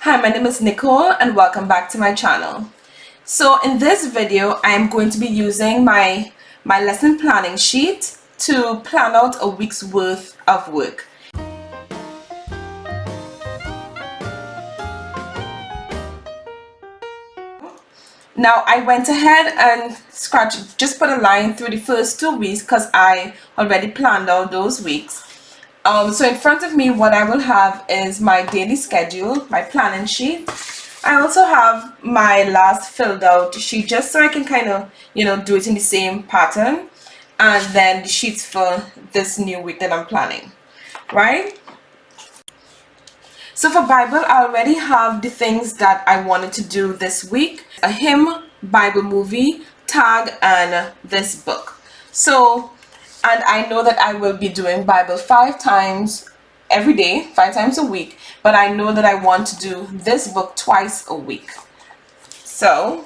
Hi, my name is Nicole and welcome back to my channel. So in this video, I am going to be using my lesson planning sheet to plan out a week's worth of work. Now I went ahead and just put a line through the first 2 weeks because I already planned out those weeks. So in front of me, what I will have is my daily schedule, my planning sheet. I also have my last filled out sheet just so I can kind of, do it in the same pattern. And then the sheets for this new week that I'm planning, right? So for Bible, I already have the things that I wanted to do this week. A hymn, Bible movie, tag, and this book. So, and I know that I will be doing Bible 5 times every day, 5 times a week. But I know that I want to do this book twice a week. So,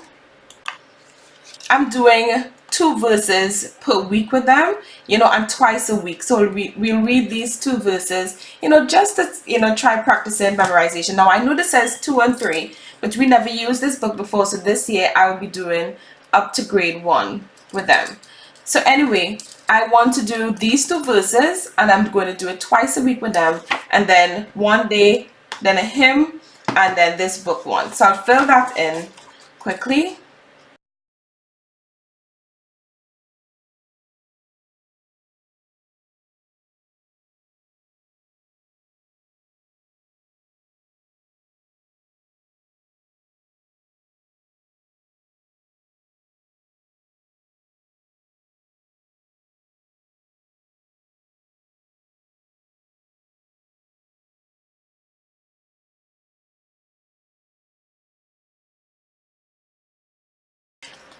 I'm doing 2 verses per week with them, and twice a week. So we'll read these 2 verses, just to, try practicing memorization. Now, I know this says 2 and 3, but we never used this book before. So this year I will be doing up to grade 1 with them. So anyway, I want to do these 2 verses and I'm going to do it twice a week with them. And then one day, then a hymn, and then this book one. So I'll fill that in quickly.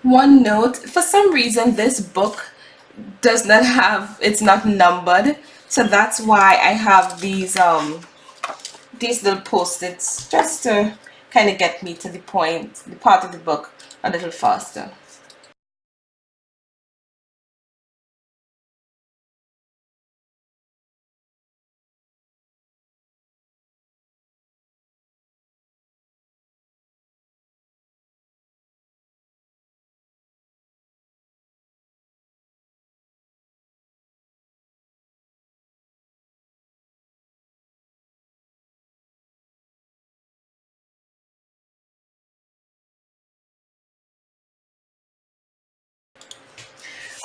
One note, for some reason this book does not have, it's not numbered, so that's why I have these little post-its just to kind of get me to the point, the part of the book a little faster.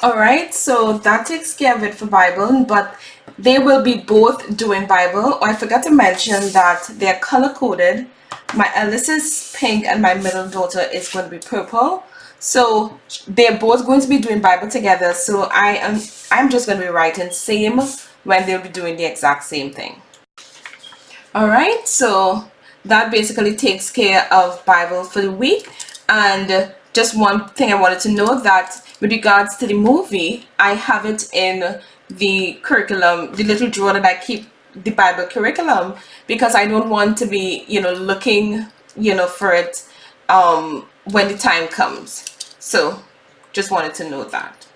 Alright, so that takes care of it for Bible, but they will be both doing Bible. Oh, I forgot to mention that they're color coded. My eldest is pink and my middle daughter is going to be purple. So they're both going to be doing Bible together. So I'm just going to be writing same when they'll be doing the exact same thing. Alright, so that basically takes care of Bible for the week. And just one thing I wanted to know, that with regards to the movie, I have it in the curriculum, the little drawer that I keep the Bible curriculum, because I don't want to be, looking, for it when the time comes. So just wanted to know that.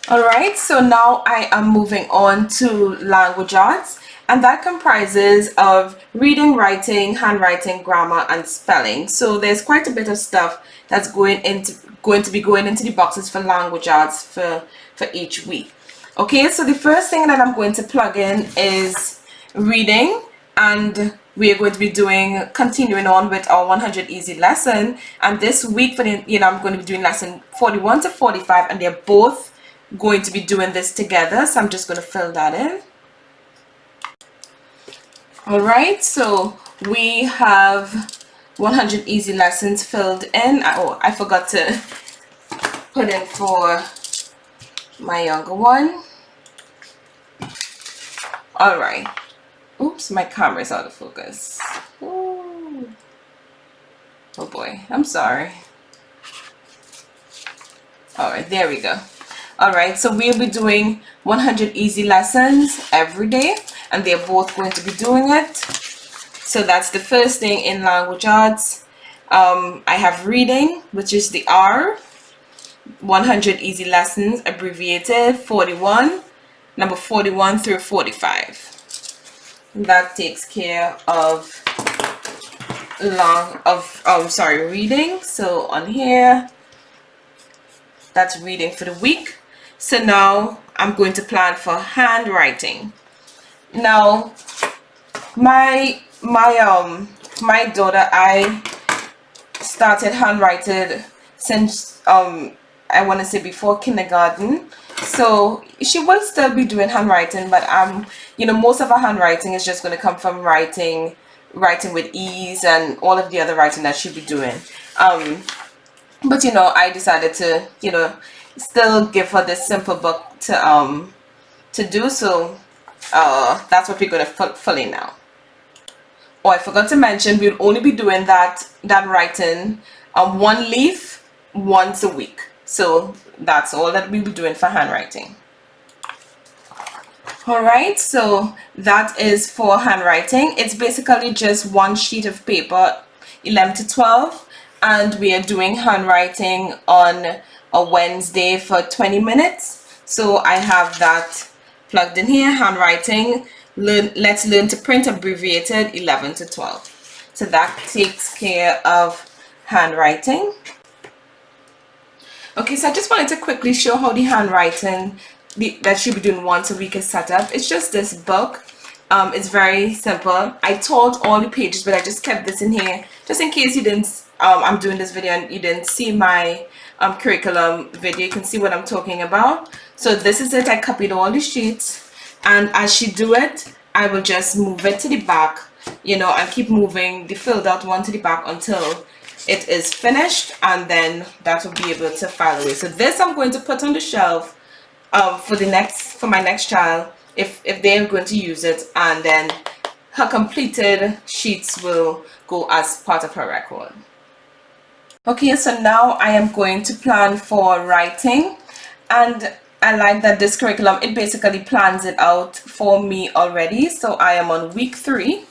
Alright, so now I am moving on to language arts, and that comprises of reading, writing, handwriting, grammar, and spelling. So there's quite a bit of stuff that's going to be going into the boxes for language arts for each week. Okay, so the first thing that I'm going to plug in is reading, and we are going to be continuing on with our 100 easy lesson. And this week for the, I'm going to be doing lesson 41 to 45, and they're both going to be doing this together. So I'm just going to fill that in. Alright, so we have 100 easy lessons filled in. Oh, I forgot to put in for my younger one. Alright. Oops, my camera is out of focus. Ooh. Oh boy, I'm sorry. Alright, there we go. Alright, so we'll be doing 100 easy lessons every day, and they're both going to be doing it. So that's the first thing in language arts. I have reading, which is the R, 100 easy lessons, abbreviated 41, number 41 through 45. that takes care of reading. So on here, that's reading for the week. So now I'm going to plan for handwriting. Now my daughter, I started handwriting since I want to say before kindergarten, so she will still be doing handwriting, but most of her handwriting is just going to come from writing with ease and all of the other writing that she'll be doing. But I decided to still give her this simple book to do. So that's what we're going to fill in now. Oh, I forgot to mention, we'll only be doing that writing one leaf once a week. So that's all that we'll be doing for handwriting. Alright, so that is for handwriting. It's basically just one sheet of paper, 11 to 12, and we are doing handwriting on a Wednesday for 20 minutes. So I have that plugged in here, handwriting. Let's learn to print abbreviated, 11 to 12. So that takes care of handwriting. Okay, so I just wanted to quickly show how the handwriting that she'll be doing once a week is set up. It's just this book. It's very simple. I taught all the pages, but I just kept this in here just in case you didn't I'm doing this video and you didn't see my curriculum video. You can see what I'm talking about. So this is it. I copied all the sheets, and as she do it, I will just move it to the back, and keep moving the filled out one to the back until it is finished, and then that will be able to file away. So this I'm going to put on the shelf for my next child if they're going to use it, and then her completed sheets will go as part of her record. Okay, so now I am going to plan for writing, and I like that this curriculum, it basically plans it out for me already. So I am on week 3,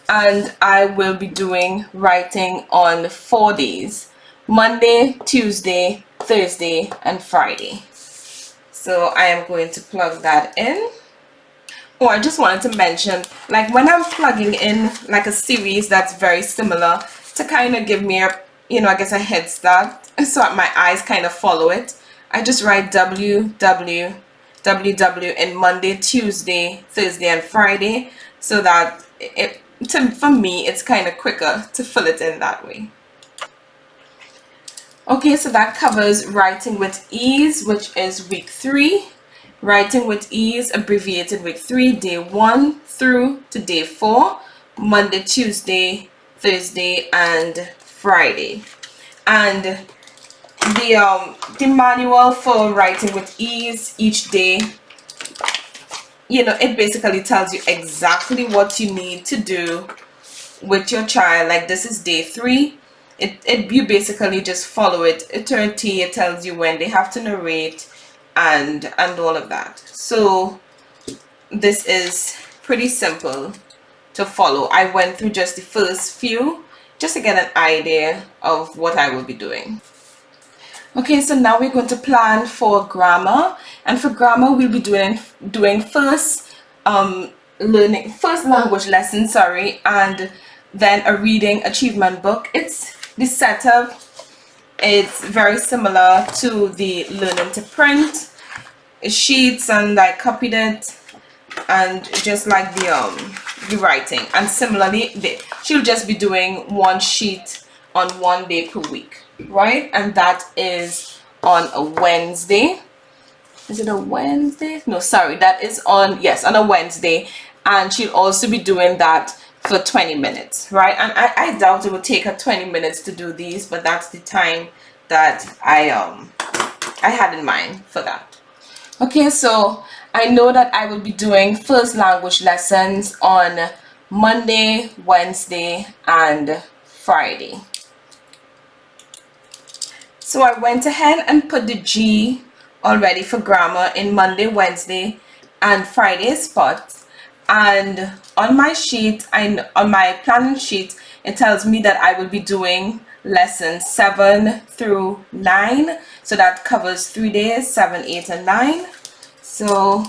and I will be doing writing on 4 days: Monday, Tuesday, Thursday, and Friday. So I am going to plug that in. Oh, I just wanted to mention, like when I'm plugging in like a series that's very similar, to kind of give me a, I guess a head start, so my eyes kind of follow it, I just write WWWW in Monday, Tuesday, Thursday, and Friday, so that for me it's kind of quicker to fill it in that way. Okay, so that covers writing with ease, which is week 3. Writing with ease, abbreviated week 3, day 1 through to day 4, Monday, Tuesday, Thursday, and Friday. And the manual for writing with ease each day, it basically tells you exactly what you need to do with your child. Like this is day 3. You basically just follow it. It tells you when they have to narrate and all of that. So this is pretty simple to follow. I went through just the first few just to get an idea of what I will be doing. Okay, so now we're going to plan for grammar, and for grammar we'll be doing first language lesson, and then a reading achievement book. It's the setup. It's very similar to the learning to print sheets, and I copied it, and just like the writing. And similarly, she'll just be doing one sheet on 1 day per week, right? And that is on a Wednesday. Is it a Wednesday? No, sorry, that is on a Wednesday, and she'll also be doing that for 20 minutes, right? And I doubt it would take her 20 minutes to do these, but that's the time that I had in mind for that. Okay, so I know that I will be doing first language lessons on Monday, Wednesday, and Friday. So I went ahead and put the G already for grammar in Monday, Wednesday, and Friday spots. And on my sheet, on my planning sheet, it tells me that I will be doing lessons 7 through 9. So that covers 3 days, 7, 8, and 9. So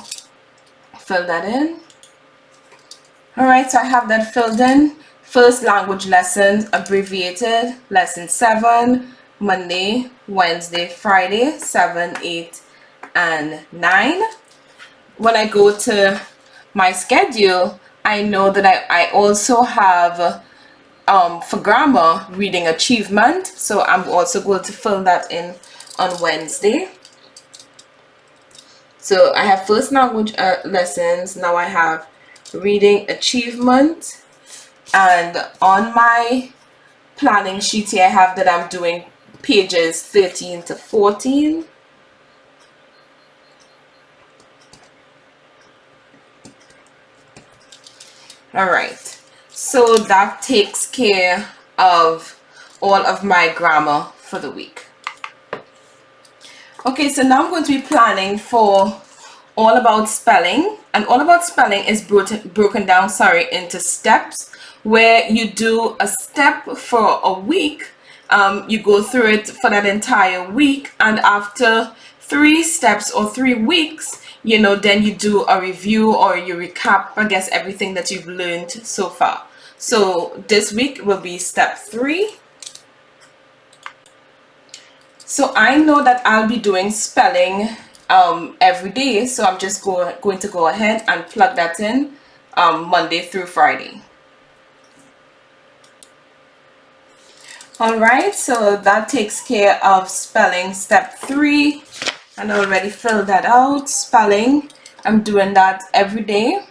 fill that in. Alright, so I have that filled in. First language lessons, abbreviated, lesson 7, Monday, Wednesday, Friday, 7, 8, and 9. When I go to my schedule, I know that I also have for grammar, reading achievement. So I'm also going to fill that in on Wednesday. So I have first language lessons. Now I have reading achievement. And on my planning sheet here, I have that I'm doing pages 13 to 14. Alright, so that takes care of all of my grammar for the week. Okay, so now I'm going to be planning for all about spelling, and all about spelling is broken down, into steps, where you do a step for a week. You go through it for that entire week, and after 3 steps or 3 weeks, then you do a review, or you recap, I guess, everything that you've learned so far. So this week will be step 3. So I know that I'll be doing spelling every day, so I'm just going to go ahead and plug that in Monday through Friday. Alright, so that takes care of spelling step 3, and I already filled that out. Spelling, I'm doing that every day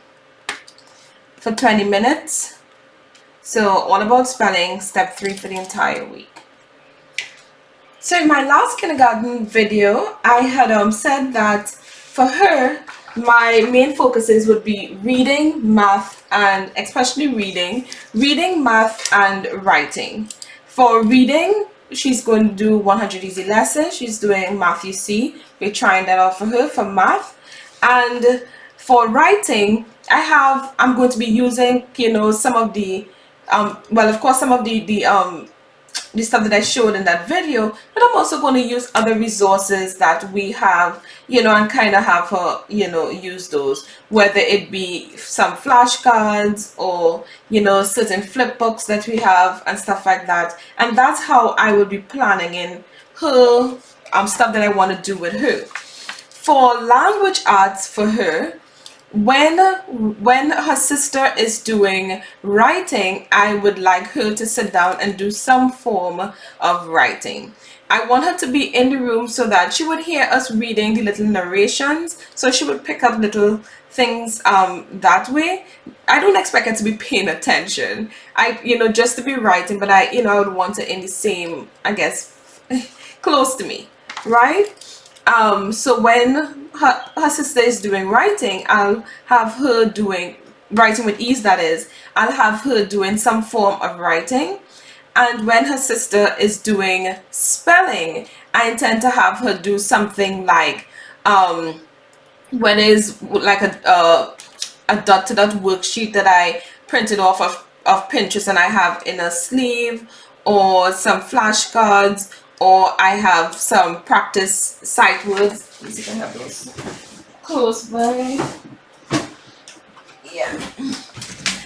for 20 minutes. So all about spelling, step 3 for the entire week. So in my last kindergarten video, I had said that for her, my main focuses would be reading, math, and especially reading, math, and writing. For reading, she's going to do 100 easy lessons. She's doing Math You See. We're trying that out for her for math. And for writing, I'm going to be using, some of the, well, of course, some of the stuff that I showed in that video, but I'm also going to use other resources that we have, and kind of have her, use those, whether it be some flashcards or, certain flip books that we have and stuff like that. And that's how I will be planning in her stuff that I want to do with her. For language arts for her, when her sister is doing writing, I would like her to sit down and do some form of writing. I want her to be in the room so that she would hear us reading the little narrations, so she would pick up little things that way. I don't expect her to be paying attention, just to be writing, but I would want her in the same, I guess, close to me, right? So when her sister is doing writing, I'll have her doing writing with ease, that is, I'll have her doing some form of writing. And when her sister is doing spelling, I intend to have her do something like what is like a dot-to-dot worksheet that I printed off of Pinterest, and I have in a sleeve, or some flashcards, or I have some practice sight words. Let me see if I have those close by. Yeah,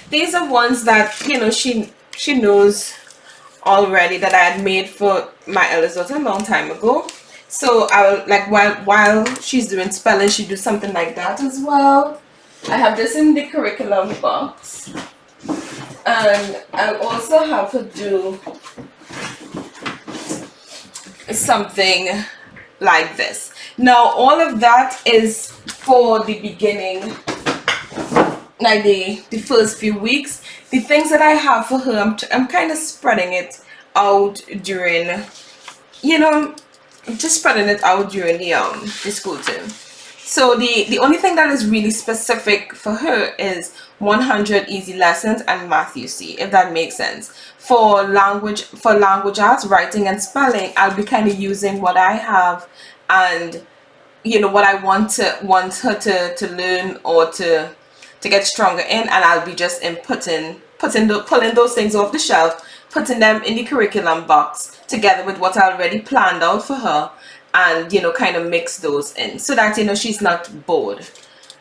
these are ones that she knows already, that I had made for my eldest daughter a long time ago. So I will, like, while she's doing spelling, she do something like that as well. I have this in the curriculum box, and I'll also have her do something like this. Now all of that is for the beginning, like the first few weeks. The things that I have for her, I'm kind of spreading it out during, just spreading it out during the school term. So the only thing that is really specific for her is 100 easy lessons and Math You See, if that makes sense. For language arts, writing and spelling, I'll be kind of using what I have, and what I want her to learn, or to get stronger in, and I'll be just pulling those things off the shelf, putting them in the curriculum box together with what I already planned out for her, and kind of mix those in, so that she's not bored.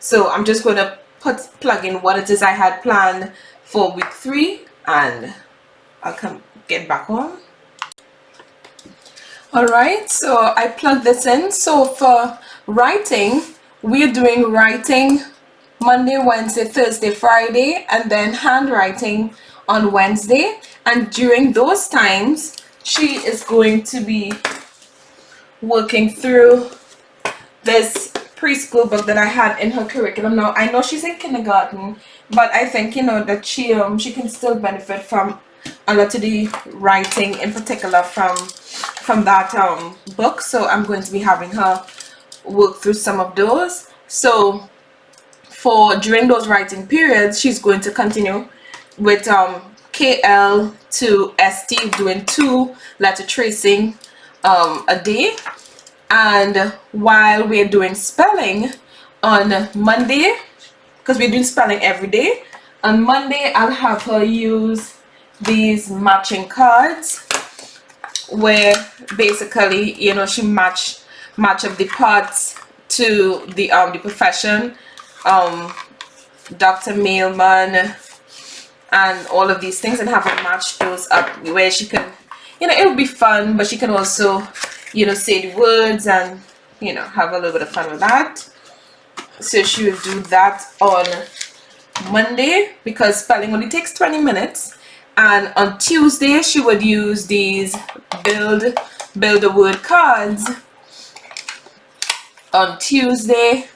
So I'm just going to plug in what it is I had planned for week 3, and I'll get back on. Alright, so I plugged this in. So for writing, we're doing writing Monday, Wednesday, Thursday, Friday, and then handwriting on Wednesday. And during those times, she is going to be working through this preschool book that I had in her curriculum. Now I know she's in kindergarten, but I think, you know, that she can still benefit from a lot of the writing, in particular from that book. So I'm going to be having her work through some of those. So for during those writing periods, she's going to continue with KL to ST, doing 2 letter tracing a day. And while we're doing spelling on Monday, because we're doing spelling every day, on Monday I'll have her use these matching cards, where basically, you know, she match up the parts to the profession, Dr. Mailman, and all of these things, and have her match those up where she can, you know, it would be fun, but she can also, you know, say the words and, you know, have a little bit of fun with that. So she will do that on Monday, because spelling only takes 20 minutes. And on Tuesday she would use these build a word cards on Tuesday,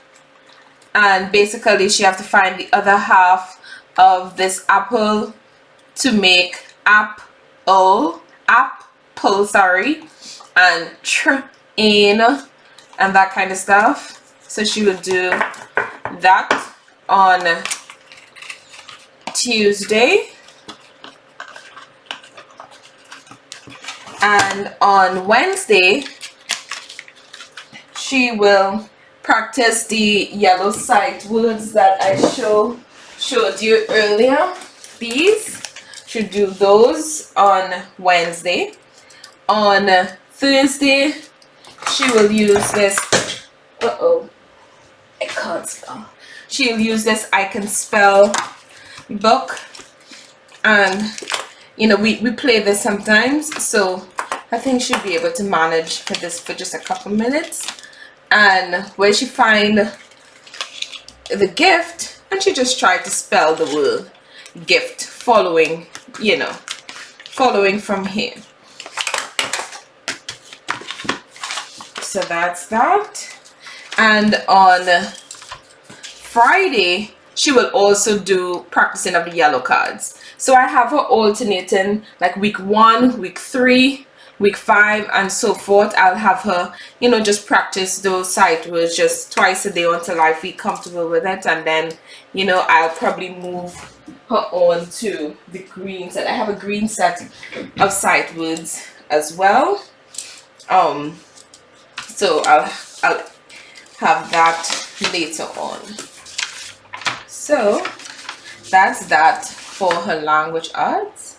and basically she have to find the other half of this apple to make apple, sorry, and in, and that kind of stuff. So she will do that on Tuesday. And on Wednesday she will practice the yellow sight words that I showed you earlier. These, should do those on Wednesday. On Thursday she will use this, I can't spell. She'll use this I Can Spell book, and you know, we play this sometimes, so I think she'll be able to manage for this for just a couple minutes. And where she find the gift, and she just tried to spell the word gift, following, you know, following from here. So that's that. And on Friday she will also do practicing of the yellow cards. So I have her alternating, like week 1, week 3, week 5, and so forth. I'll have her, you know, just practice those sight words just twice a day until I feel comfortable with it, and then, you know, I'll probably move her on to the green set. I have a green set of sight words as well. So I'll have that later on. So that's that for her language arts.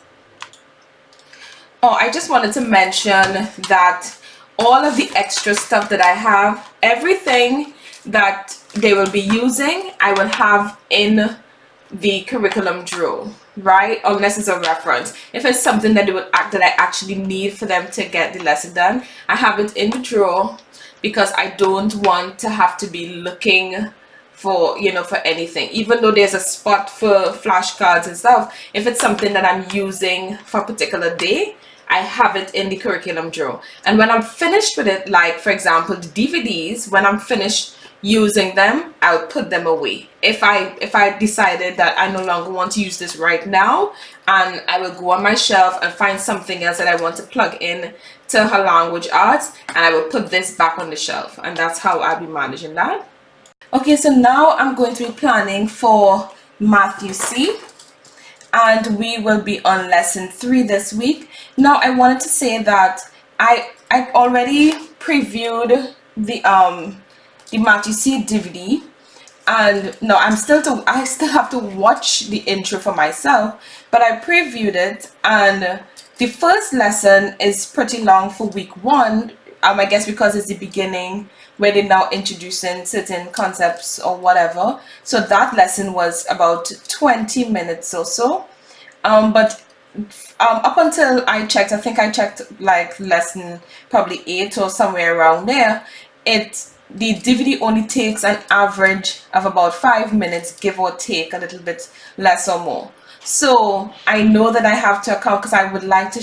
Oh, I just wanted to mention that all of the extra stuff that I have, everything that they will be using, I will have in the curriculum drawer, right? Unless it's a reference. If it's something that that I actually need for them to get the lesson done, I have it in the drawer, because I don't want to have to be looking for, you know, for anything. Even though there's a spot for flashcards and stuff, if it's something that I'm using for a particular day, I have it in the curriculum drawer. And when I'm finished with it, like for example the DVDs, when I'm finished using them, I'll put them away. If I decided that I no longer want to use this right now, and I will go on my shelf and find something else that I want to plug in to her language arts, and I will put this back on the shelf, and that's how I'll be managing that. Okay, so now I'm going to be planning for Matthew C, and we will be on lesson 3 this week. Now I wanted to say that I already previewed the Matthew C DVD, and no, I still have to watch the intro for myself, but I previewed it, and the first lesson is pretty long for week 1, I guess because it's the beginning where they're now introducing certain concepts or whatever. So that lesson was about 20 minutes or so. But up until I checked, I think I checked like lesson probably 8 or somewhere around there. The DVD only takes an average of about 5 minutes, give or take a little bit less or more. So I know that I have to account, because I would like to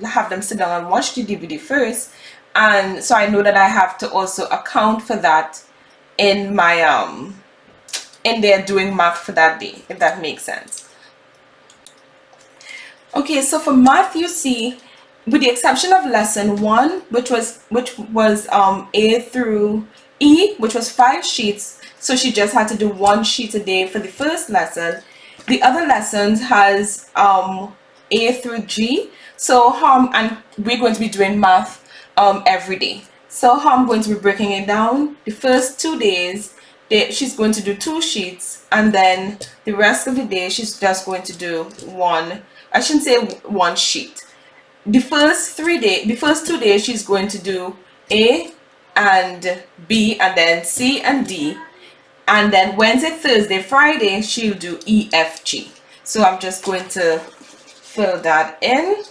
have them sit down and watch the DVD first, and so I know that I have to also account for that in my in there doing math for that day, if that makes sense. Okay, so for math, you see, with the exception of lesson 1, which was A through E, which was 5 sheets, so she just had to do 1 sheet a day for the first lesson. The other lessons has A through G. So and we're going to be doing math every day. So how I'm going to be breaking it down: the first 2 days, she's going to do 2 sheets, and then the rest of the day she's just going to do one. I shouldn't say 1 sheet. The first 2 days she's going to do A and B, and then C and D, and then Wednesday, Thursday, Friday she'll do E, F, G. So I'm just going to fill that in.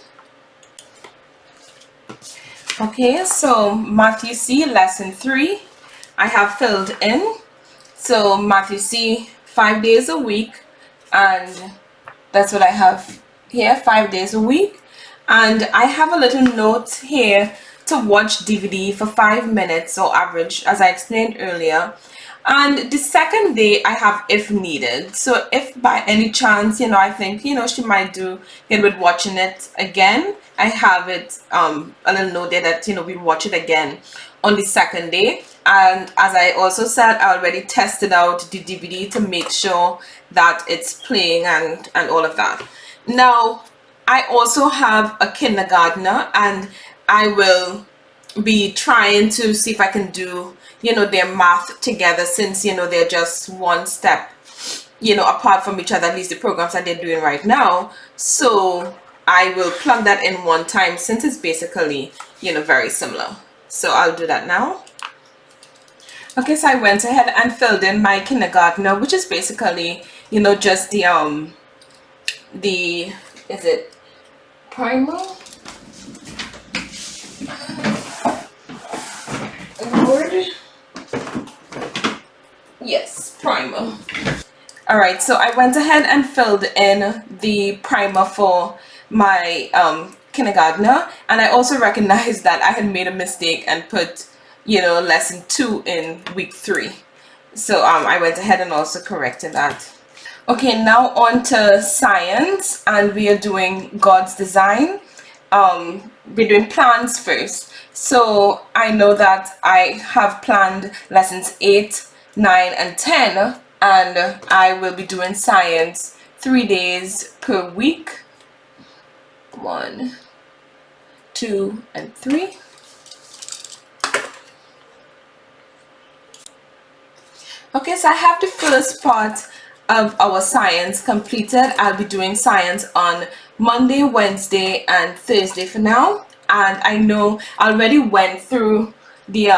Okay, so Matthew C, lesson 3, I have filled in. So Matthew C, 5 days a week, and that's what I have here, 5 days a week. And I have a little note here to watch DVD for 5 minutes or average, as I explained earlier. And the second day I have if needed. So if by any chance, I think, she might do get with watching it again, I have it a little note there that, we'll watch it again on the second day. And as I also said, I already tested out the DVD to make sure that it's playing and all of that. Now, I also have a kindergartner, and I will be trying to see if I can do, their math together, since, they're just one step, apart from each other, at least the programs that they're doing right now. So I will plug that in one time, since it's basically, very similar. So I'll do that now. Okay, so I went ahead and filled in my kindergartner, which is basically, just the is it primer? Word? Yes, primer. Alright, so I went ahead and filled in the primer for my kindergartner, and I also recognized that I had made a mistake and put, lesson 2 in week 3. So I went ahead and also corrected that. Okay, now on to science, and we are doing God's design. We're doing plans first. So I know that I have planned lessons 8, 9, and 10, and I will be doing science 3 days per week. 1, 2, and 3. Okay, so I have the first part of our science completed. I'll be doing science on Monday, Wednesday, and Thursday for now. And I know I already went through the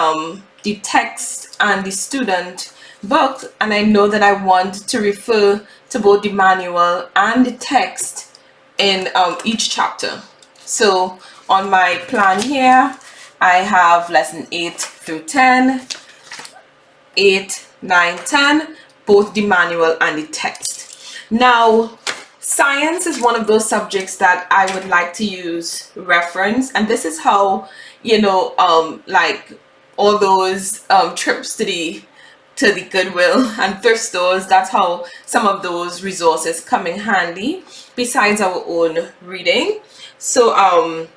text and the student book, and I know that I want to refer to both the manual and the text in each chapter. So on my plan here, I have lesson 8 through 10, 8, 9, 10, both the manual and the text. Now, science is one of those subjects that I would like to use reference, and this is how, like all those trips to the Goodwill and thrift stores, that's how some of those resources come in handy besides our own reading. So I'm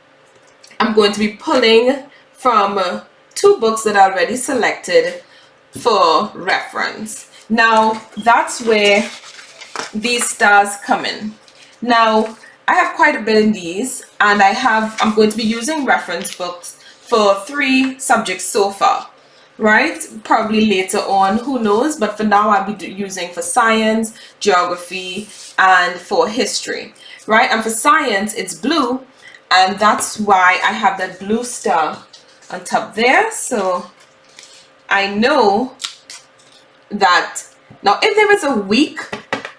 going to be pulling from 2 books that I already selected for reference. Now that's where these stars come in. Now I have quite a bit in these, and I'm going to be using reference books for 3 subjects so far, right? Probably later on, who knows, but for now I'll be using for science, geography, and for history, right? And for science it's blue, and that's why I have that blue star on top there. So I know that now if there is a week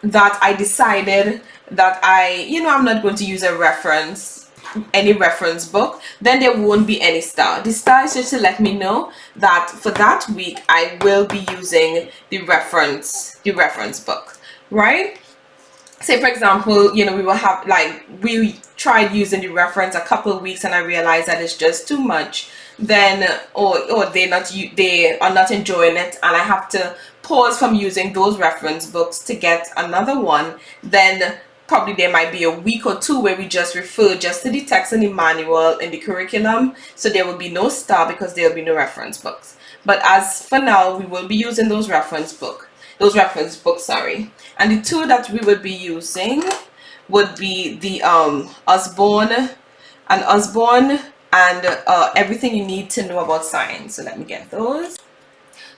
that I decided that I'm not going to use any reference book, then there won't be any star. The star is just to let me know that for that week I will be using the reference book, right? Say for example, we will have, like, we tried using the reference a couple of weeks and I realized that it's just too much, then or they are not enjoying it and I have to pause from using those reference books to get another one, then probably there might be a week or two where we just refer just to the text and the manual in the curriculum, so there will be no star because there will be no reference books. But as for now, we will be using those reference books, sorry. And the two that we would be using would be the Osborne and Everything You Need to Know About Science. So let me get those.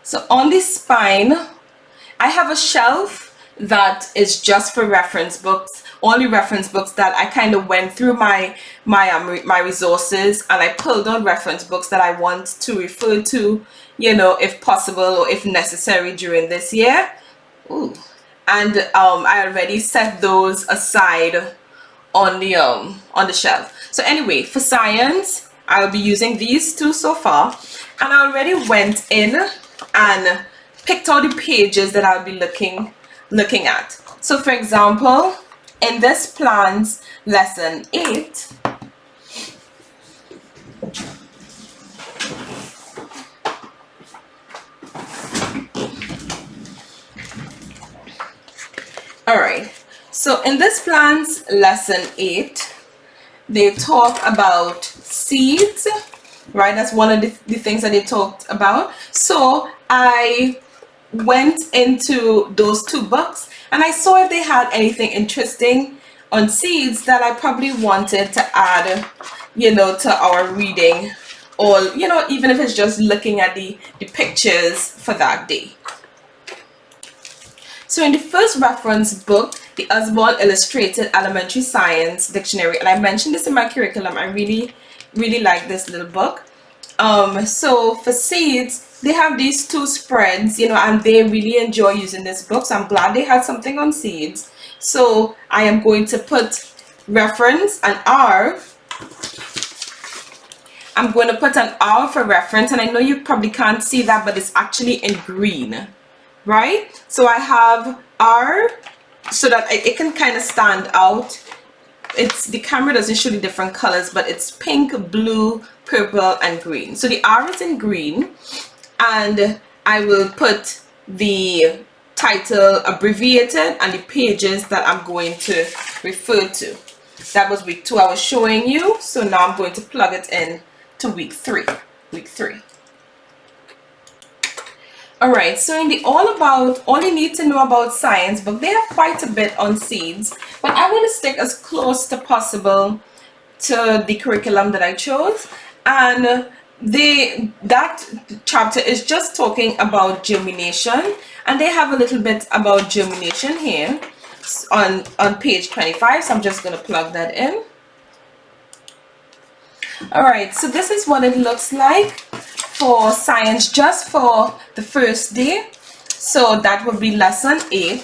So on the spine, I have a shelf that is just for reference books, only reference books that I kind of went through my resources and I pulled out reference books that I want to refer to, if possible or if necessary during this year. Ooh. And I already set those aside on the shelf. So anyway, for science, I'll be using these two so far, and I already went in and picked out the pages that I'll be looking at. So for example, in this plans lesson 8, alright, so in this plans lesson 8, they talk about seeds, right? That's one of the things that they talked about. So I went into those two books and I saw if they had anything interesting on seeds that I probably wanted to add, to our reading, or even if it's just looking at the pictures for that day. So in the first reference book, the Osborne Illustrated Elementary Science Dictionary, and I mentioned this in my curriculum, I really like this little book. So for seeds, they have these two spreads, and they really enjoy using this book, so I'm glad they had something on seeds. So I am going to put reference and R. I'm going to put an R for reference, and I know you probably can't see that, but it's actually in green, right? So I have R so that it can kind of stand out. The camera doesn't show the different colors, but it's pink, blue, purple, and green. So the R is in green, and I will put the title abbreviated and the pages that I'm going to refer to. That was week 2 I was showing you, so now I'm going to plug it in to week 3. Alright, so in the All You Need to Know About Science book, they have quite a bit on seeds, but I want to stick as close to possible to the curriculum that I chose, and that chapter is just talking about germination, and they have a little bit about germination here on page 25, so I'm just going to plug that in. Alright, so this is what it looks like for science just for the first day. So that would be lesson 8.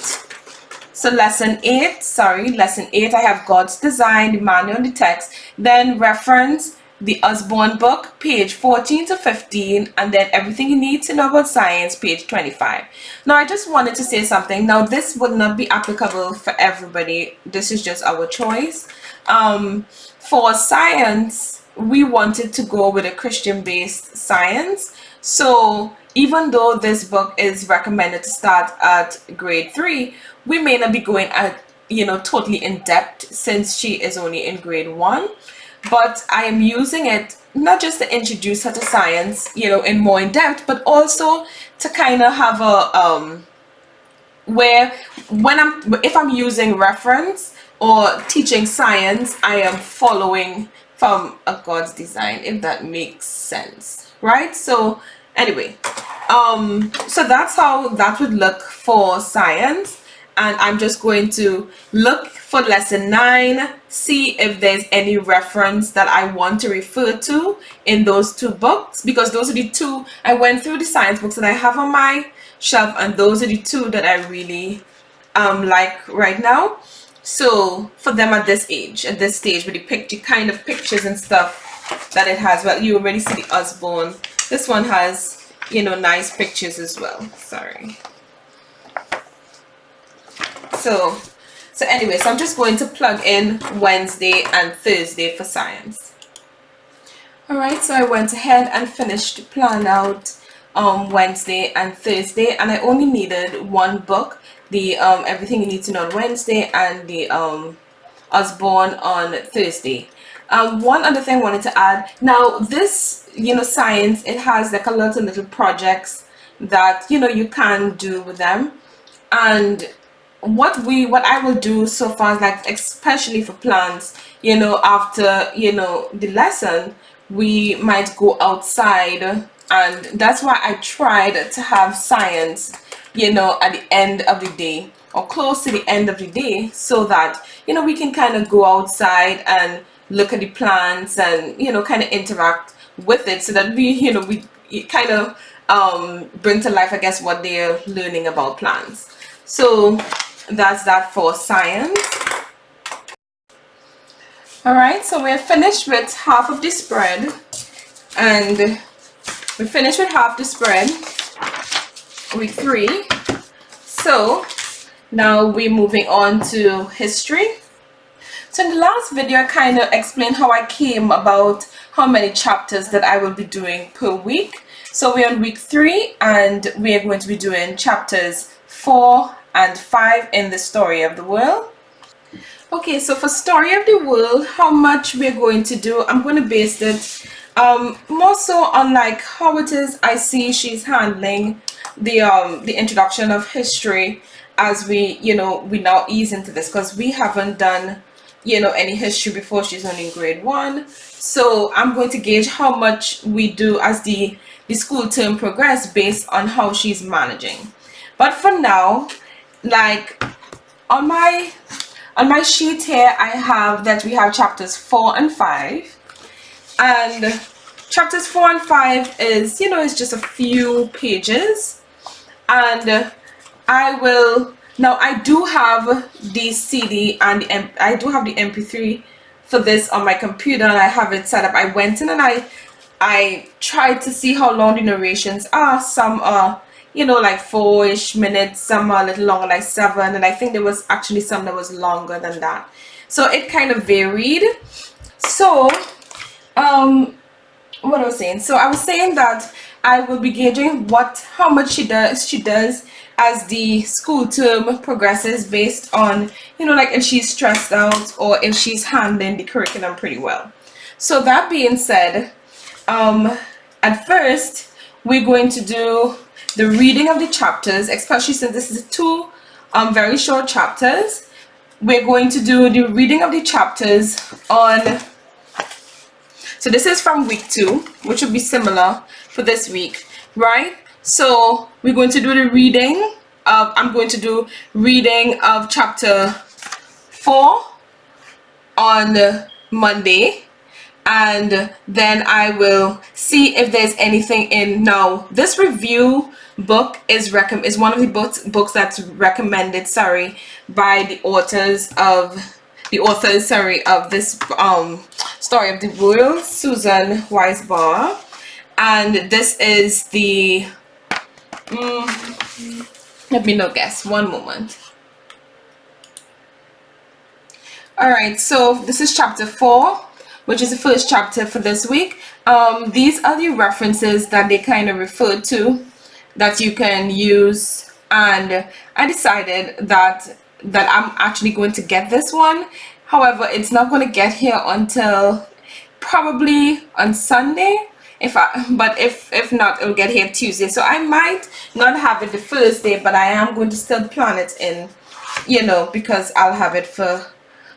So lesson 8, I have God's Design, the manual, the text, then reference the Osborne book, page 14 to 15, and then Everything You Need to Know About Science, page 25. Now I just wanted to say something. Now this would not be applicable for everybody. This is just our choice. For science, we wanted to go with a Christian-based science. So even though this book is recommended to start at grade 3, we may not be going at, totally in depth since she is only in grade 1. But I am using it not just to introduce her to science, in more in depth, but also to kind of have a if I'm using reference or teaching science, I am following from a God's design, if that makes sense, right? So anyway, so that's how that would look for science. and I'm just going to look for lesson 9, see if there's any reference that I want to refer to in those two books, because those are the two I went through the science books that I have on my shelf, and those are the two that I really like right now. So for them at this age, at this stage, with the picture kind of pictures and stuff that it has, well, you already see the Osborne. This one has, you know, nice pictures as well. Sorry. So anyway, so I'm just going to plug in Wednesday and Thursday for science. Alright, so I went ahead and finished the plan out Wednesday and Thursday, and I only needed one book, the Everything You Need to Know on Wednesday and the Osborne on Thursday. One other thing I wanted to add, now this, you know, science, it has like a lot of little projects that, you know, you can do with them. And what I will do so far, like especially for plants, you know, after, you know, the lesson, we might go outside, and that's why I tried to have science, you know, at the end of the day or close to the end of the day, so that, you know, we can kind of go outside and look at the plants and, you know, kind of interact with it, so that we, you know, we kind of bring to life, I guess, what they're learning about plants. So that's that for science. Alright, so we're finished with half of the spread, and we finished with half the spread, week 3. So now we're moving on to history. So in the last video, I kind of explained how I came about how many chapters that I will be doing per week. So we're on week 3, and we are going to be doing chapters 4 and 5 in the Story of the World. Okay, so for Story of the World, how much we're going to do, I'm going to base it more so on like how it is I see she's handling the introduction of history as we, you know, we now ease into this, because we haven't done, you know, any history before. She's only in grade 1. So I'm going to gauge how much we do as the school term progress based on how she's managing. But for now, like on my sheet here, I have that we have chapters 4 and 5, and chapters 4 and 5 is, you know, it's just a few pages, and I do have the CD and I do have the MP3 for this on my computer, and I have it set up. I went in and I tried to see how long the narrations are. Some are, you know, like 4-ish minutes, some are a little longer, like 7, and I think there was actually some that was longer than that. So it kind of varied. So what I was saying, so I was saying that I will be gauging how much she does as the school term progresses, based on, you know, like if she's stressed out or if she's handling the curriculum pretty well. So that being said, at first we're going to do the reading of the chapters, especially since this is 2 very short chapters. We're going to do the reading of the chapters on, so this is from week 2, which will be similar for this week, right? So we're going to do the reading of, I'm going to do reading of chapter 4 on Monday, and then I will see if there's anything in. Now this review book is one of the books that's recommended, sorry, by the authors of this Story of the World, Susan Weisbauer, and this is the let me not guess, one moment. Alright, so this is chapter 4, which is the first chapter for this week. These are the references that they kind of refer to that you can use, and I decided that I'm actually going to get this one. However, it's not going to get here until probably on Sunday, but if not, it'll get here Tuesday. So I might not have it the first day, but I am going to still plan it in, you know, because I'll have it for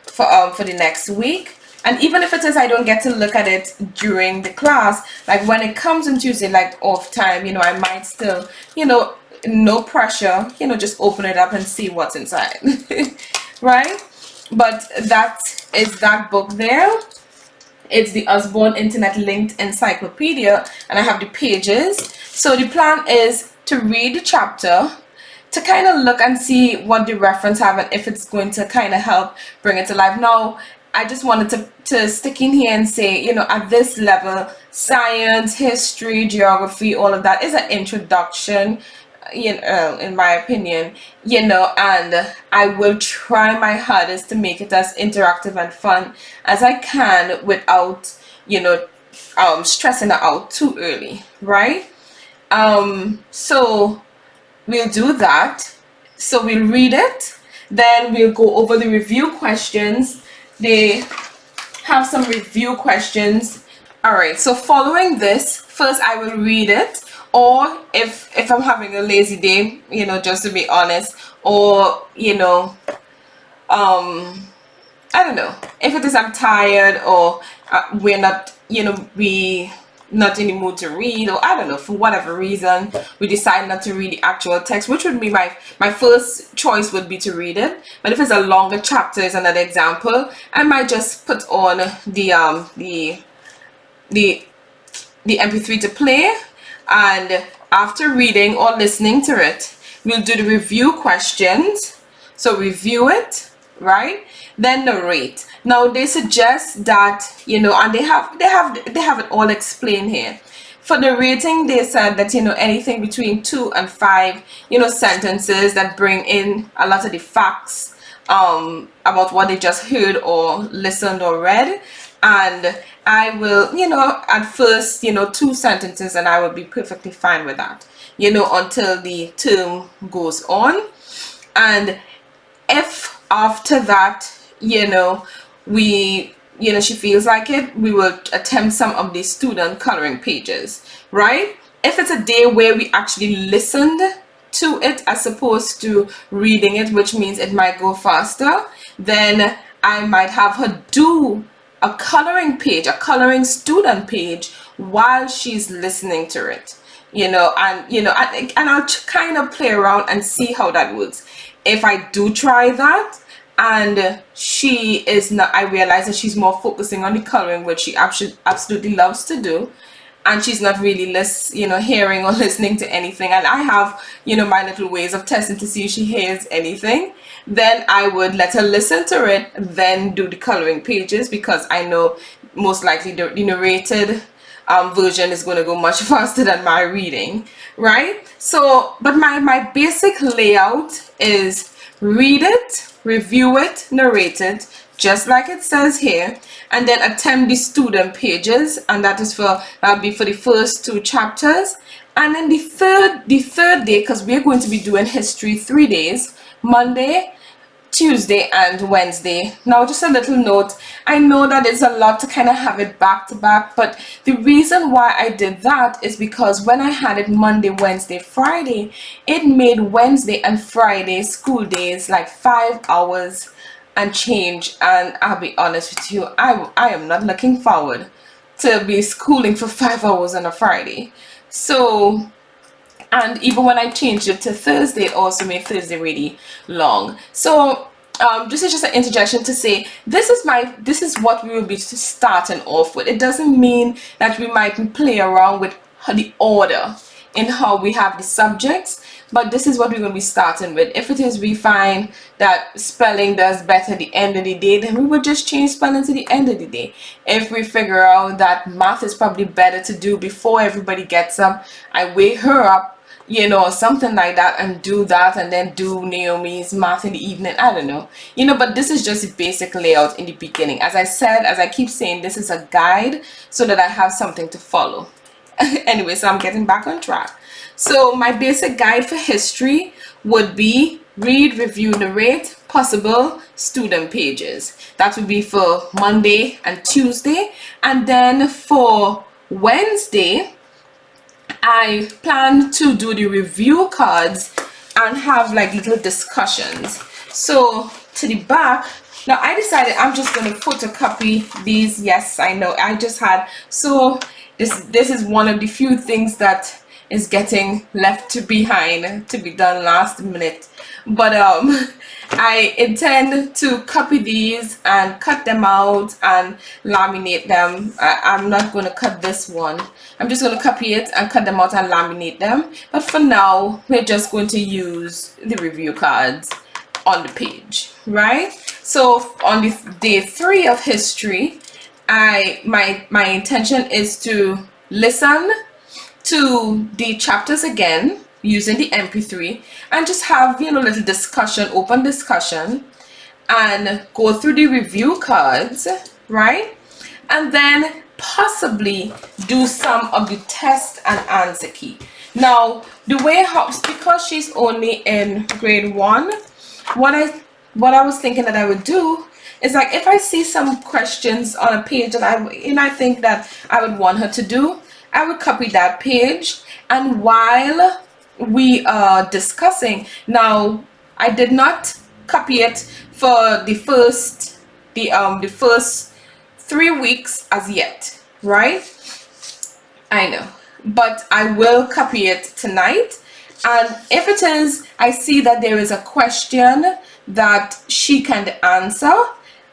the next week. And even if it is I don't get to look at it during the class, like when it comes on Tuesday, like off time, you know, I might still, you know, no pressure, you know, just open it up and see what's inside. Right? But that is that book there. It's the Osborne Internet Linked Encyclopedia, and I have the pages. So the plan is to read the chapter, to kind of look and see what the reference have and if it's going to kind of help bring it to life. Now, I just wanted to stick in here and say, you know, at this level, science, history, geography, all of that is an introduction, you know, in my opinion, you know, and I will try my hardest to make it as interactive and fun as I can without, you know, stressing it out too early, right? So we'll do that. So we'll read it, then we'll go over the review questions. They have some review questions. All right, so following this, first I will read it, or if I'm having a lazy day, you know, just to be honest, or, you know, I don't know, if it is I'm tired, or we're not, you know, we not in the mood to read, or I don't know, for whatever reason we decide not to read the actual text, which would be my first choice would be to read it. But if it's a longer chapter is another example, I might just put on the MP3 to play, and after reading or listening to it, we'll do the review questions. So review it, right? Then narrate. Now they suggest that, you know, and they have it all explained here. For the rating, they said that, you know, anything between 2 and 5, you know, sentences that bring in a lot of the facts about what they just heard or listened or read. And I will, you know, at first, you know, 2 sentences, and I will be perfectly fine with that, you know, until the term goes on. And if after that, you know, she feels like it, we will attempt some of the student coloring pages, right? If it's a day where we actually listened to it as opposed to reading it, which means it might go faster, then I might have her do a coloring page, a coloring student page, while she's listening to it, you know, and, you know, and I'll kind of play around and see how that works. If I do try that, and she is not, I realize that she's more focusing on the coloring, which she absolutely loves to do, and she's not really hearing or listening to anything, and I have, you know, my little ways of testing to see if she hears anything, then I would let her listen to it, then do the coloring pages, because I know most likely the narrated version is going to go much faster than my reading, right? So, but my basic layout is read it, review it, narrate it, just like it says here, and then attempt the student pages, and that'll be for the first 2 chapters. And then the third day, because we're going to be doing history 3 days, Monday, Tuesday, and Wednesday. Now, just a little note, I know that it's a lot to kind of have it back to back, but the reason why I did that is because when I had it Monday, Wednesday, Friday, it made Wednesday and Friday school days like 5 hours and change, and I'll be honest with you, I am not looking forward to be schooling for 5 hours on a Friday. So, and even when I changed it to Thursday, it also made Thursday really long. So this is just an interjection to say this is what we will be starting off with. It doesn't mean that we might play around with the order in how we have the subjects, but this is what we're going to be starting with. If it is we find that spelling does better at the end of the day, then we will just change spelling to the end of the day. If we figure out that math is probably better to do before everybody gets up, I wake her up, you know, or something like that, and do that, and then do Naomi's math in the evening. I don't know, you know, but this is just the basic layout in the beginning. As I said, as I keep saying, this is a guide so that I have something to follow. Anyway, so I'm getting back on track. So my basic guide for history would be read, review, narrate, possible student pages. That would be for Monday and Tuesday. And then for Wednesday, I plan to do the review cards and have like little discussions. So to the back, now I decided I'm just going to photocopy these. Yes, I know, I just had, so this is one of the few things that is getting left behind to be done last minute. But I intend to copy these and cut them out and laminate them. I'm not going to cut this one. I'm just going to copy it and cut them out and laminate them. But for now, we're just going to use the review cards on the page, right? So on the day 3 of history, my intention is to listen to the chapters again using the MP3 and just have, you know, little discussion, open discussion, and go through the review cards, right? And then possibly do some of the test and answer key. Now, the way because she's only in grade 1, what I was thinking that I would do is, like, if I see some questions on a page that I think that I would want her to do, I would copy that page, and while we are discussing, now I did not copy it for the first 3 weeks as yet, right? I know, but I will copy it tonight. And if it is, I see that there is a question that she can answer,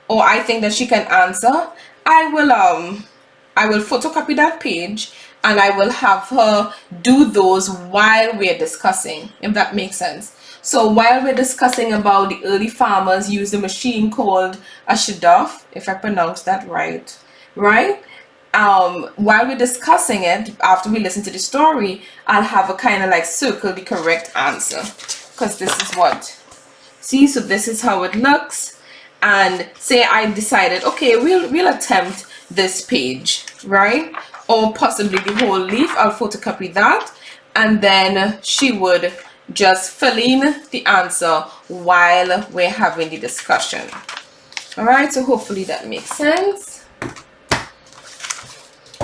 or I think that she can answer, I will photocopy that page and I will have her do those while we're discussing, if that makes sense. So while we're discussing about the early farmers used a machine called a shaduf, if I pronounced that right? While we're discussing it, after we listen to the story, I'll have a kind of like circle the correct answer, because this is what, see, so this is how it looks. And say I decided, okay, we'll attempt this page, right? Or possibly the whole leaf. I'll photocopy that, and then she would just fill in the answer while we're having the discussion. All right, so hopefully that makes sense.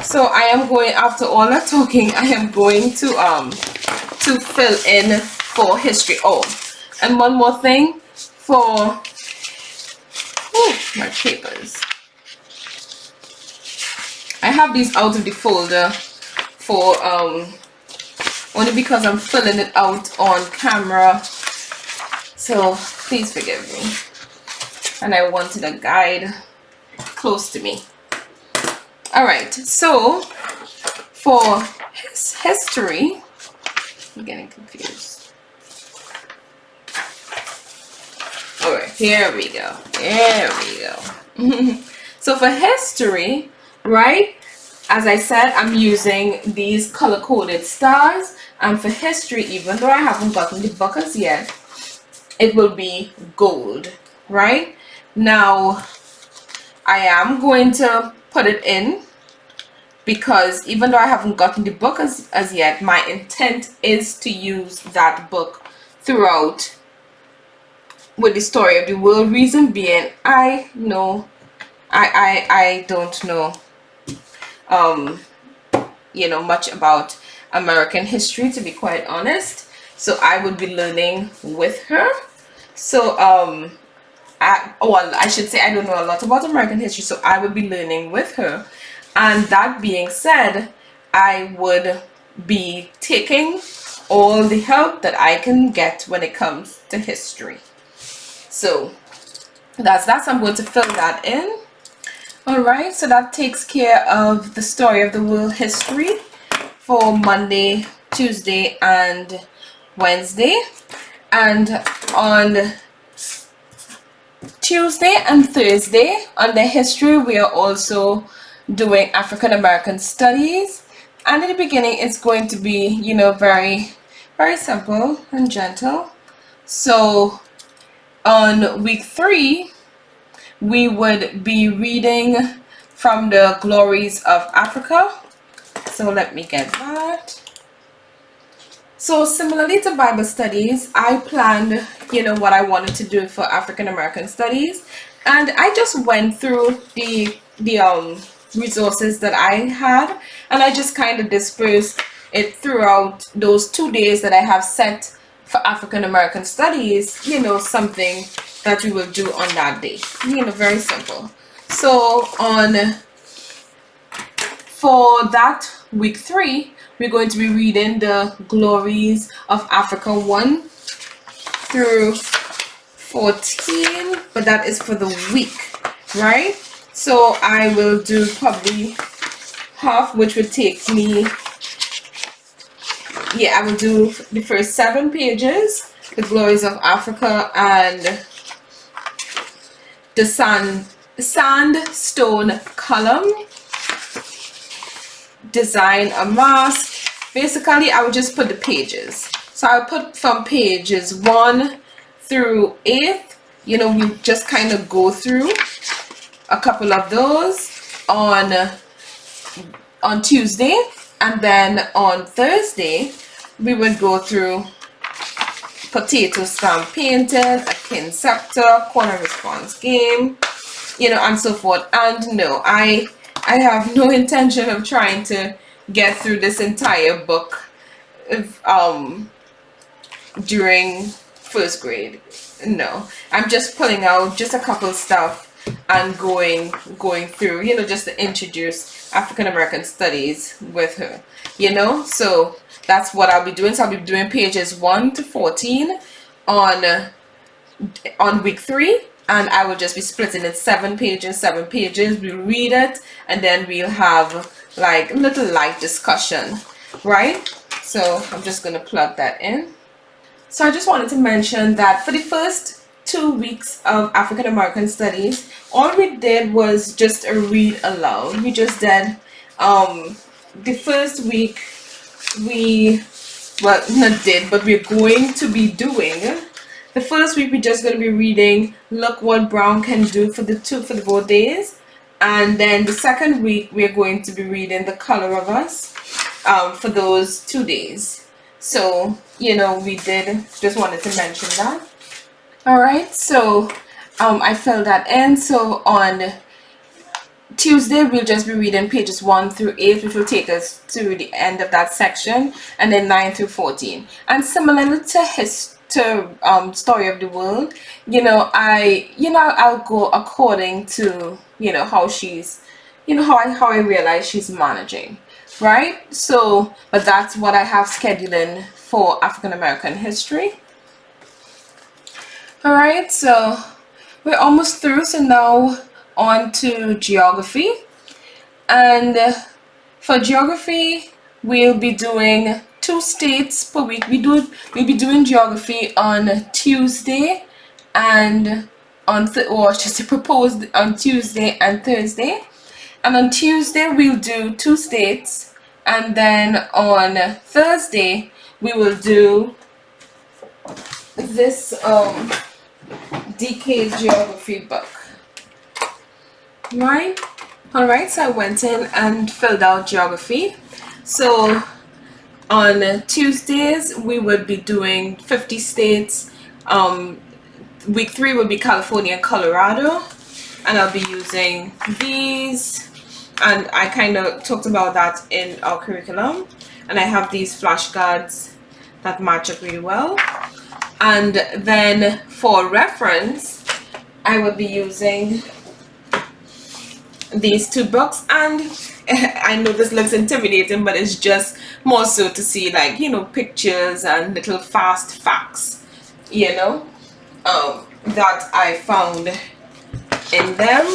So I am going, after all that talking, I am going to fill in for history. Oh, and one more thing for my papers. I have these out of the folder for only because I'm filling it out on camera, so please forgive me. And I wanted a guide close to me. All right, so for history, I'm getting confused. All right, here we go. So for history, right, as I said, I'm using these color-coded stars, and for history, even though I haven't gotten the book as yet, it will be gold, right? Now, I am going to put it in because even though I haven't gotten the book as yet, my intent is to use that book throughout with the story of the world. Reason being, I know I don't know you know, much about American history, to be quite honest, so I would be learning with her. So I should say I don't know a lot about American history, so I would be learning with her. And that being said, I would be taking all the help that I can get when it comes to history. So that's I'm going to fill that in. Alright, so that takes care of the story of the world history for Monday, Tuesday, and Wednesday. And on Tuesday and Thursday, under history, we are also doing African American studies. And in the beginning, it's going to be, you know, very, very simple and gentle. So on week 3, we would be reading from the Glories of Africa. So let me get that. So similarly to Bible studies, I planned, you know, what I wanted to do for African American studies, and I just went through the resources that I had, and I just kind of dispersed it throughout those 2 days that I have set for African American studies, you know, something that we will do on that day, you know, very simple. So for that week 3, we're going to be reading the Glories of Africa 1 through 14, but that is for the week, right? So I will do probably half, which would take me, yeah, I will do the first 7 pages, the Glories of Africa, and the sandstone column, design a mask. Basically, I would just put the pages. So I'll put from pages 1 through 8. You know, we just kind of go through a couple of those on Tuesday, and then on Thursday we would go through potato stamp painting, a kin scepter, corner response game, you know, and so forth. And no, I have no intention of trying to get through this entire book during first grade. No, I'm just pulling out just a couple stuff and going through, you know, just to introduce African American studies with her, you know. So that's what I'll be doing. So I'll be doing pages 1 to 14 on week 3, and I will just be splitting it 7 pages. We'll read it, and then we'll have like a little light discussion, right? So I'm just gonna plug that in. So I just wanted to mention that for the first 2 weeks of African American Studies, all we did was just a read aloud. We just did the first week but we're going to be doing the first week. We're just going to be reading Look What Brown Can Do for the both days, and then the second week we're going to be reading The Color of Us for those 2 days. So, you know, we did just wanted to mention that. Alright, so I filled that in. So on Tuesday we'll just be reading pages 1 through 8, which will take us to the end of that section, and then 9 through 14. And similarly to Story of the World, you know, I'll go according to, you know, how she's, you know, how I realize she's managing, right? So, but that's what I have scheduling for African American history. Alright, so we're almost through. So now on to geography. And for geography, we'll be doing 2 states per week. We'll be doing geography on Tuesday and proposed on Tuesday and Thursday. And on Tuesday we'll do 2 states, and then on Thursday we will do this DK geography book, right? Alright, so I went in and filled out geography. So on Tuesdays we would be doing 50 states. Week 3 would be California and Colorado, and I'll be using these, and I kind of talked about that in our curriculum, and I have these flashcards that match up really well. And then for reference I would be using these 2 books, and I know this looks intimidating, but it's just more so to see, like, you know, pictures and little fast facts, you know, that I found in them.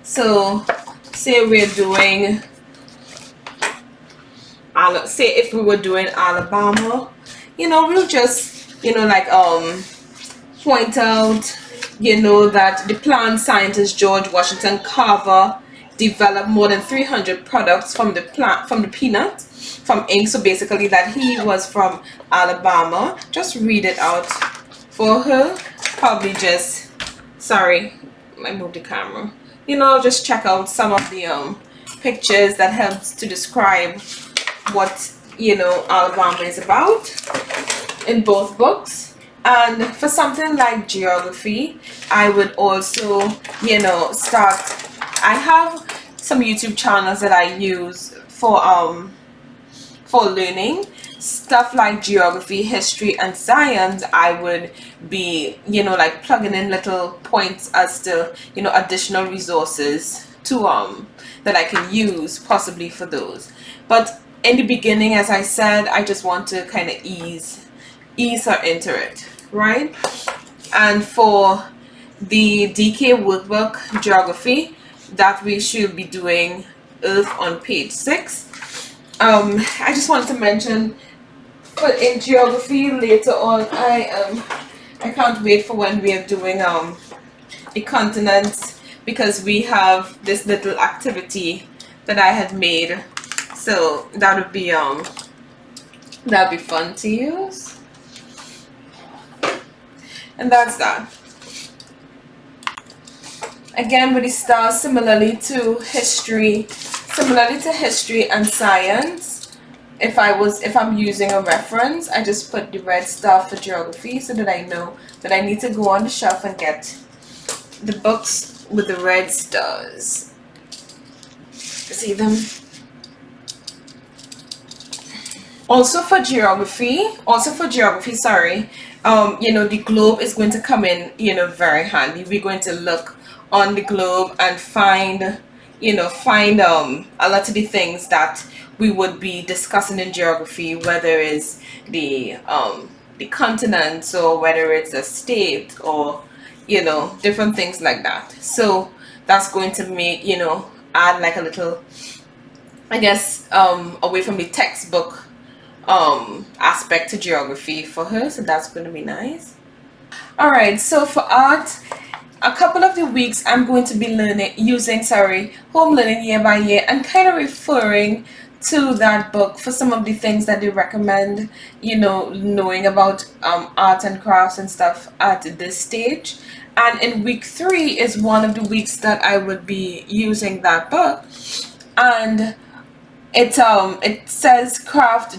So say we're doing, say if we were doing Alabama, you know, we'll just, you know, like point out, you know, that the plant scientist George Washington Carver developed more than 300 products from the peanut from ink. So basically that he was from Alabama. Just read it out for her. Probably just, sorry, I moved the camera. You know, just check out some of the pictures that helps to describe what, you know, Alabama is about in both books. And for something like geography, I would also, you know, I have some YouTube channels that I use for learning stuff like geography, history, and science. I would be, you know, like plugging in little points as to, you know, additional resources that I can use possibly for those. But in the beginning, as I said, I just want to kind of ease her into it, right? And for the DK workbook geography, that we should be doing Earth on page 6. I just wanted to mention, but in geography later on, I can't wait for when we are doing the continents, because we have this little activity that I had made, so that'd be fun to use. And that's that. Again, with the stars, similarly to history and science, if I'm using a reference, I just put the red star for geography so that I know that I need to go on the shelf and get the books with the red stars. See them? Also for geography, sorry, the globe is going to come in, very handy. We're going to look on the globe and find a lot of the things that we would be discussing in geography, whether it's the continents, or whether it's a state, or different things like that. So that's going to make, add like a little, I guess, away from the textbook aspect to geography for her, so that's going to be nice. All right, so for art, a couple of the weeks I'm going to be using home learning year by year, and kind of referring to that book for some of the things that they recommend, knowing about art and crafts and stuff at this stage. And in week 3 is one of the weeks that I would be using that book, and it says craft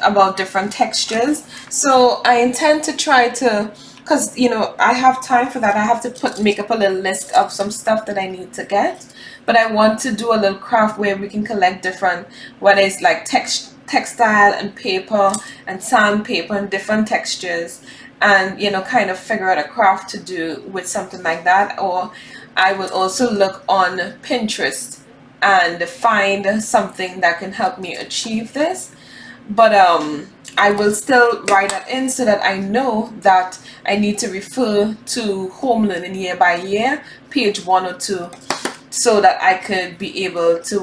about different textures. So I intend to try to, because I have time for that. I have to make up a little list of some stuff that I need to get, but I want to do a little craft where we can collect different, whether it's like textile and paper and sandpaper and different textures, and kind of figure out a craft to do with something like that. Or I will also look on Pinterest and find something that can help me achieve this. But I will still write that in so that I know that I need to refer to home learning year by year, page 1 or 2, so that I could be able to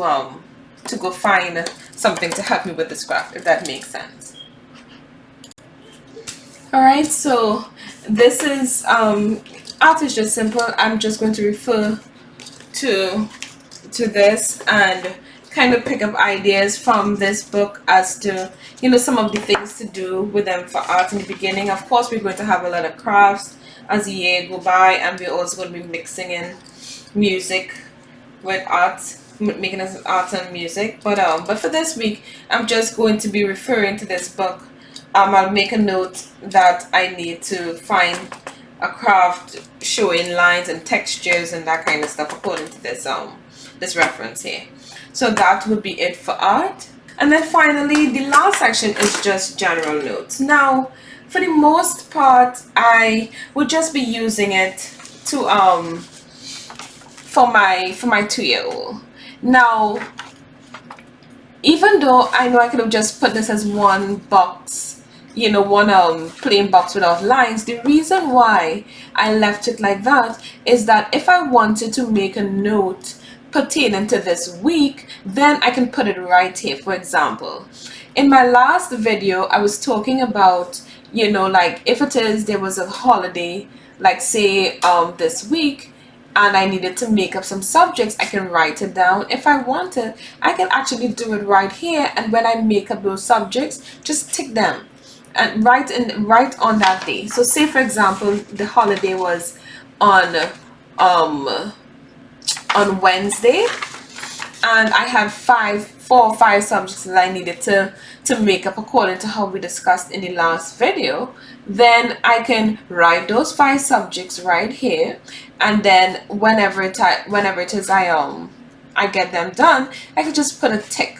go find something to help me with this craft, if that makes sense. Alright, so this is art is just simple. I'm just going to refer to this and kind of pick up ideas from this book as to some of the things to do with them for art in the beginning. Of course, we're going to have a lot of crafts as the year go by, and we're also going to be mixing in music with art, making us art and music. But for this week, I'm just going to be referring to this book. I'll make a note that I need to find a craft showing lines and textures and that kind of stuff according to this reference here. So that would be it for art. And then finally, the last section is just general notes. Now, for the most part, I would just be using it to for my 2-year-old. Now, even though I know I could have just put this as one box, one plain box without lines, the reason why I left it like that is that if I wanted to make a note pertaining to this week, then I can put it right here. For example, in my last video, I was talking about, like if there was a holiday, like say this week, and I needed to make up some subjects, I can write it down. If I wanted, I can actually do it right here, and when I make up those subjects, just tick them and write on that day. So say for example, the holiday was on Wednesday, and I had 4 or 5 subjects that I needed to make up according to how we discussed in the last video. Then I can write those 5 subjects right here, and then whenever it is I get them done, I can just put a tick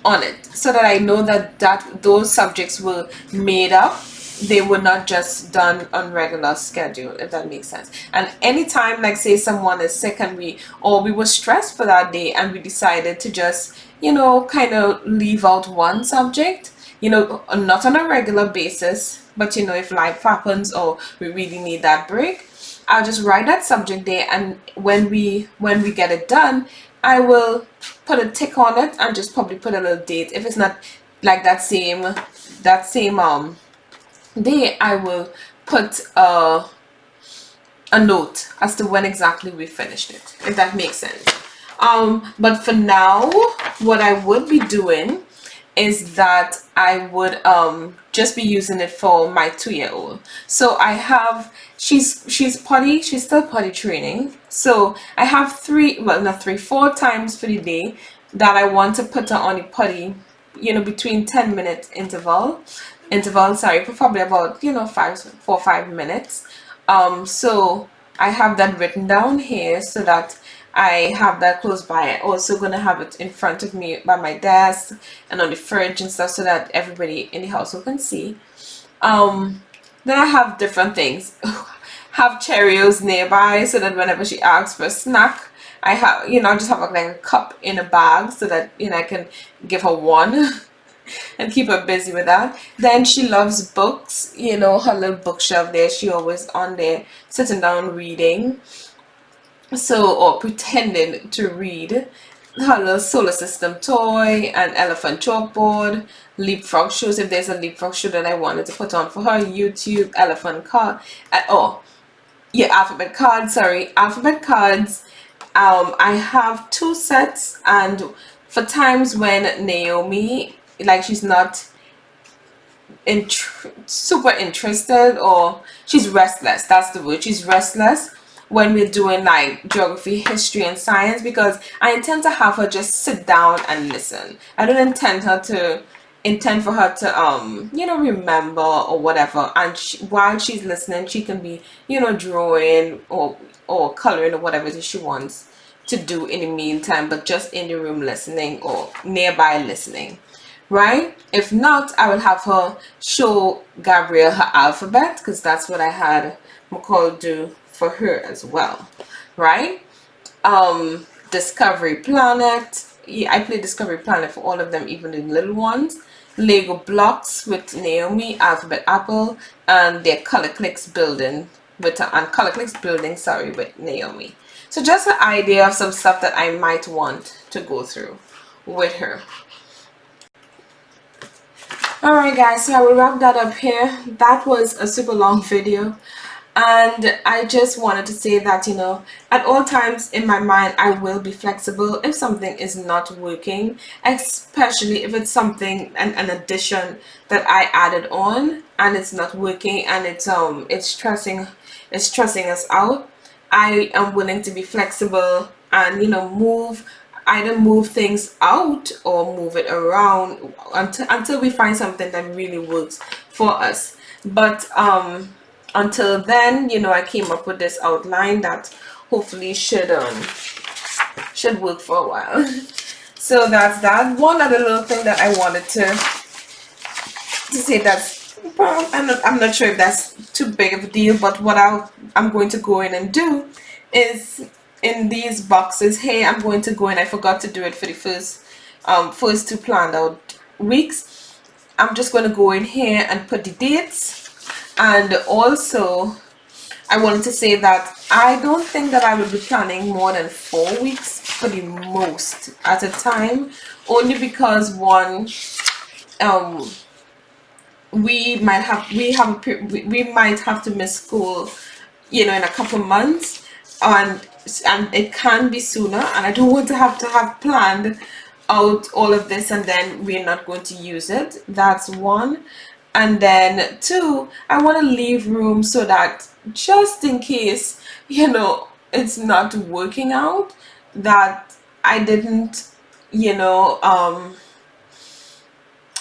on it so that I know that those subjects were made up they were not just done on regular schedule, if that makes sense. And anytime, like say someone is sick and we were stressed for that day and we decided to just, kind of leave out one subject, not on a regular basis, but if life happens or we really need that break, I'll just write that subject there, and when we get it done, I will put a tick on it and just probably put a little date. If it's not like that same day, I will put a note as to when exactly we finished it, if that makes sense. But for now, what I would be doing is that I would just be using it for my 2-year-old. So I have, she's still potty training. So I have 4 times for the day that I want to put her on the potty, between 10-minute interval, sorry, for probably about 4 or 5 minutes. So I have that written down here so that I have that close by. I'm also gonna have it in front of me by my desk and on the fridge and stuff so that everybody in the household can see. Then I have different things. Have Cheerios nearby so that whenever she asks for a snack, I have, I just have like a cup in a bag so that I can give her one and keep her busy with that. Then she loves books, her little bookshelf there. She always on there sitting down reading. So, or pretending to read. Her little solar system toy, an elephant chalkboard, leapfrog shoes if there's a leapfrog shoe that I wanted to put on for her, YouTube, elephant card, alphabet cards, alphabet cards. I have 2 sets, and for times when Naomi, like she's not super interested, or she's restless, that's the word, she's restless when we're doing like geography, history, and science, because I intend to have her just sit down and listen. I don't intend for her to remember or whatever, and while she's listening she can be drawing or coloring or whatever it is she wants to do in the meantime, but just in the room listening or nearby listening, right? If not, I will have her show Gabrielle her alphabet, because that's what I had McCall do for her as well, right? Discovery Planet. Yeah, I play Discovery Planet for all of them, even the little ones. Lego blocks with Naomi, Alphabet Apple, and their Color Clicks building with Naomi. So just an idea of some stuff that I might want to go through with her. Alright guys, so I will wrap that up here. That was a super long video. And I just wanted to say that, at all times in my mind, I will be flexible if something is not working, especially if it's something, an addition that I added on and it's not working and it's stressing us out. I am willing to be flexible and, either move things out or move it around until we find something that really works for us. But, until then, I came up with this outline that hopefully should work for a while. So that's that. One other little thing that I wanted to say, that's I'm not sure if that's too big of a deal, but what I'm going to go in and do is, in these boxes here, I'm going to go in. I forgot to do it for the first 2 planned out weeks. I'm just going to go in here and put the dates. And also, I wanted to say that I don't think that I will be planning more than 4 weeks for the most at a time, only because one, we might have to miss school, in a couple months, and it can be sooner, and I don't want to have planned out all of this and then we're not going to use it. That's one. And then 2, I want to leave room so that just in case, it's not working out, that I didn't,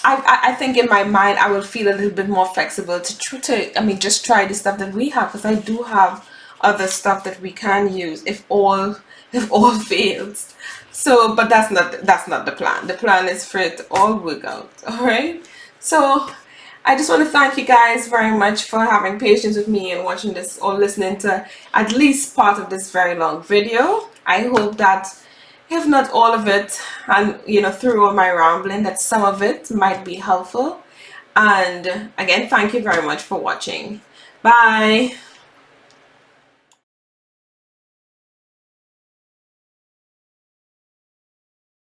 I think in my mind I will feel a little bit more flexible to just try the stuff that we have, because I do have other stuff that we can use if all fails. So, but that's not the plan. The plan is for it to all work out. All right. So I just want to thank you guys very much for having patience with me and watching this or listening to at least part of this very long video. I hope that if not all of it, and through all my rambling, that some of it might be helpful. And again, thank you very much for watching. Bye.